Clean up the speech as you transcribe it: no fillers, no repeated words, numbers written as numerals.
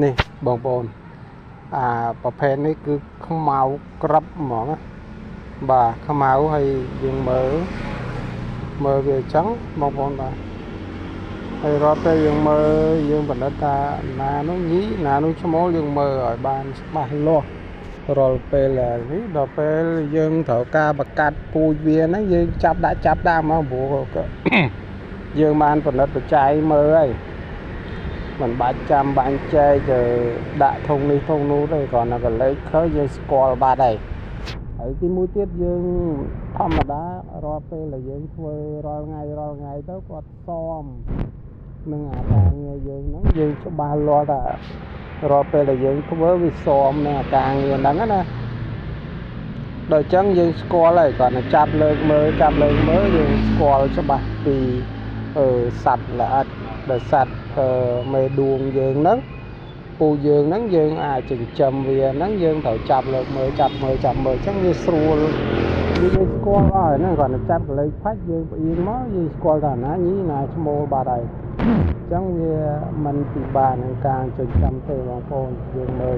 នេះបងប្អូនប្រភេទនេះគឺខ្មៅក្របហ្មងណាបាទខ្មៅហើយយើងមើលវាអញ្ចឹងបងប្អូនបាទហើយរាល់ពេលយើងមើលយើងបណ្ឌិតថាណានោះញីណានោះឈ្មោលយើងមើលឲ្យបានច្បាស់លាស់រាល់ពេលនេះដល់ពេលយើងត្រូវការបង្កាត់ពូជវាហ្នឹងយើងចាប់ដាក់មកព្រោះក៏យើងបានបណ្ឌិតបច្ច័យមើលហើយមិនបាច់ចាំបាញ់ចែកដាក់ធុងនេះធុងនោះទេគ្រាន់តែកលេចឃើញយើងស្គាល់បាត់ហើយទីមួយទៀតយើងធម្មតារាល់ពេលដែលយើងធ្វើរាល់ថ្ងៃទៅគាត់សមនឹងអាការងារយើងហ្នឹងយើងច្បាស់លាស់ថារាល់ពេលដែលយើងធ្វើវាសមនឹងអាការងារហ្នឹងណាដល់អញ្ចឹងយើងស្គាល់ហើយគាត់ទៅចាប់លើកមើលយើងស្គាល់ច្បាស់ពីសត្វល្អិតដោយសត្វមេដួងយើងហ្នឹងពូយើងហ្នឹងយើងអាចចិញ្ចឹមវាហ្នឹងយើងត្រូវចាប់លើកមើលចាប់មើលអញ្ចឹងវាស្រួលយើងស្គាល់ហើយហ្នឹងគាត់ទៅចាប់កលេចផាច់យើងផ្អៀងមកយើងស្គាល់ថាណាញីណាឈ្មោលបាត់ហើយអញ្ចឹងវាមិនពិបាកនឹងការចិញ្ចឹមទេបងប្អូនយើងមើល